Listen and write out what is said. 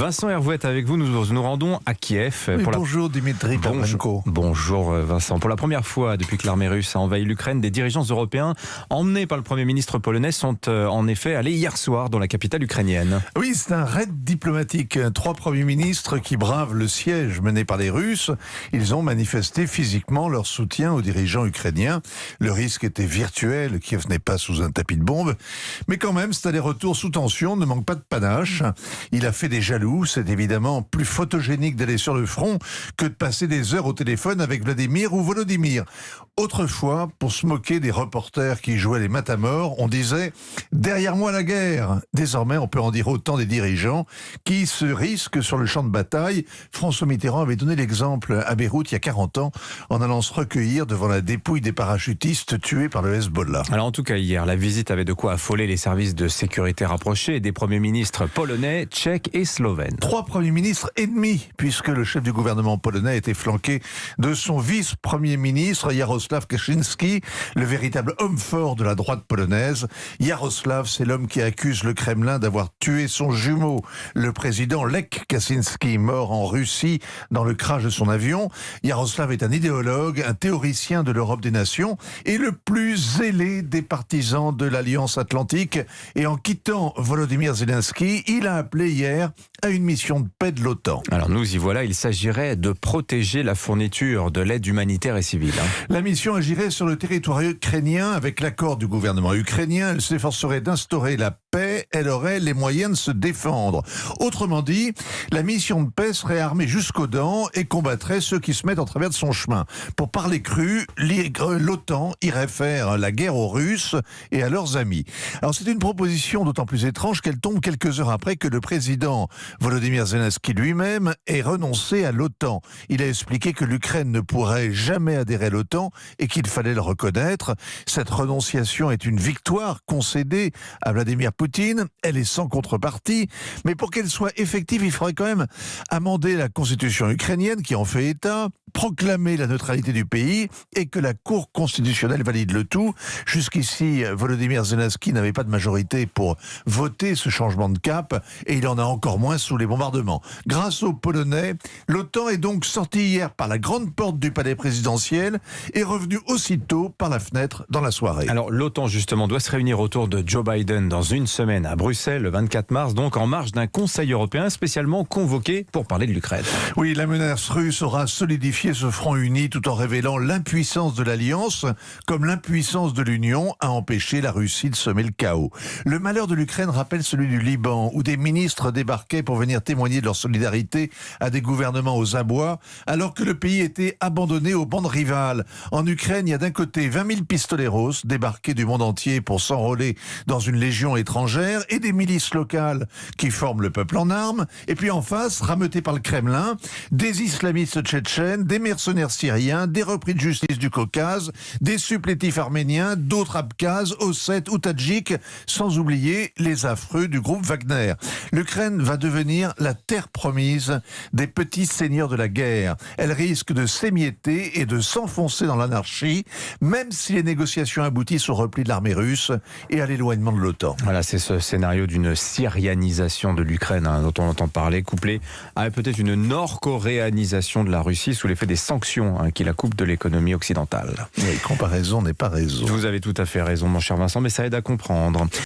Vincent Hervouet avec vous, nous rendons à Kiev. Oui, bonjour Dimitri Pavlenko. Bonjour Vincent. Pour la première fois depuis que l'armée russe a envahi l'Ukraine, des dirigeants européens emmenés par le Premier ministre polonais sont en effet allés hier soir dans la capitale ukrainienne. Oui, c'est un raid diplomatique. 3 premiers ministres qui bravent le siège mené par les Russes. Ils ont manifesté physiquement leur soutien aux dirigeants ukrainiens. Le risque était virtuel, Kiev n'est pas sous un tapis de bombes. Mais quand même, cet aller-retour sous tension ne manque pas de panache. Il a fait des jaloux. C'est évidemment plus photogénique d'aller sur le front que de passer des heures au téléphone avec Vladimir ou Volodymyr. Autrefois, pour se moquer des reporters qui jouaient les matamors, on disait « derrière moi la guerre ». Désormais, on peut en dire autant des dirigeants qui se risquent sur le champ de bataille. François Mitterrand avait donné l'exemple à Beyrouth il y a 40 ans en allant se recueillir devant la dépouille des parachutistes tués par le Hezbollah. Alors en tout cas hier, la visite avait de quoi affoler les services de sécurité rapprochés des premiers ministres polonais, tchèques et slovènes. 3 premiers ministres ennemis, puisque le chef du gouvernement polonais a été flanqué de son vice-premier ministre Jarosław Kaczynski, le véritable homme fort de la droite polonaise. Jarosław, c'est l'homme qui accuse le Kremlin d'avoir tué son jumeau, le président Lech Kaczynski, mort en Russie dans le crash de son avion. Jarosław est un idéologue, un théoricien de l'Europe des nations et le plus zélé des partisans de l'Alliance Atlantique. Et en quittant Volodymyr Zelensky, il a appelé hier à une mission de paix de l'OTAN. Alors nous y voilà, il s'agirait de protéger la fourniture de l'aide humanitaire et civile. La mission agirait sur le territoire ukrainien avec l'accord du gouvernement ukrainien. Elle s'efforcerait d'instaurer la paix, elle aurait les moyens de se défendre. Autrement dit, la mission de paix serait armée jusqu'aux dents et combattrait ceux qui se mettent en travers de son chemin. Pour parler cru, l'OTAN irait faire la guerre aux Russes et à leurs amis. Alors c'est une proposition d'autant plus étrange qu'elle tombe quelques heures après que le président Volodymyr Zelensky lui-même ait renoncé à l'OTAN. Il a expliqué que l'Ukraine ne pourrait jamais adhérer à l'OTAN et qu'il fallait le reconnaître. Cette renonciation est une victoire concédée à Vladimir Poutine. Elle est sans contrepartie. Mais pour qu'elle soit effective, il faudrait quand même amender la constitution ukrainienne qui en fait état, proclamer la neutralité du pays et que la Cour constitutionnelle valide le tout. Jusqu'ici, Volodymyr Zelensky n'avait pas de majorité pour voter ce changement de cap et il en a encore moins sous les bombardements. Grâce aux Polonais, l'OTAN est donc sortie hier par la grande porte du palais présidentiel et revenue aussitôt par la fenêtre dans la soirée. Alors l'OTAN justement doit se réunir autour de Joe Biden dans une semaine à Bruxelles, le 24 mars, donc en marge d'un Conseil européen spécialement convoqué pour parler de l'Ukraine. Oui, la menace russe aura solidifié ce front uni tout en révélant l'impuissance de l'Alliance comme l'impuissance de l'Union à empêcher la Russie de semer le chaos. Le malheur de l'Ukraine rappelle celui du Liban où des ministres débarquaient pour venir témoigner de leur solidarité à des gouvernements aux abois alors que le pays était abandonné aux bandes rivales. En Ukraine, il y a d'un côté 20 000 pistoleros débarqués du monde entier pour s'enrôler dans une légion étrangère et des milices locales qui forment le peuple en armes. Et puis en face, rameutés par le Kremlin, des islamistes tchétchènes, des mercenaires syriens, des repris de justice du Caucase, des supplétifs arméniens, d'autres abkhazes, ossètes ou tadjiks, sans oublier les affreux du groupe Wagner. L'Ukraine va devenir la terre promise des petits seigneurs de la guerre. Elle risque de s'émietter et de s'enfoncer dans l'anarchie, même si les négociations aboutissent au repli de l'armée russe et à l'éloignement de l'OTAN. Voilà, c'est ce scénario d'une syrianisation de l'Ukraine dont on entend parler, couplé à peut-être une nord-coréanisation de la Russie sous l'effet des sanctions qui la coupent de l'économie occidentale. Oui, comparaison n'est pas raison. Vous avez tout à fait raison, mon cher Vincent, mais ça aide à comprendre.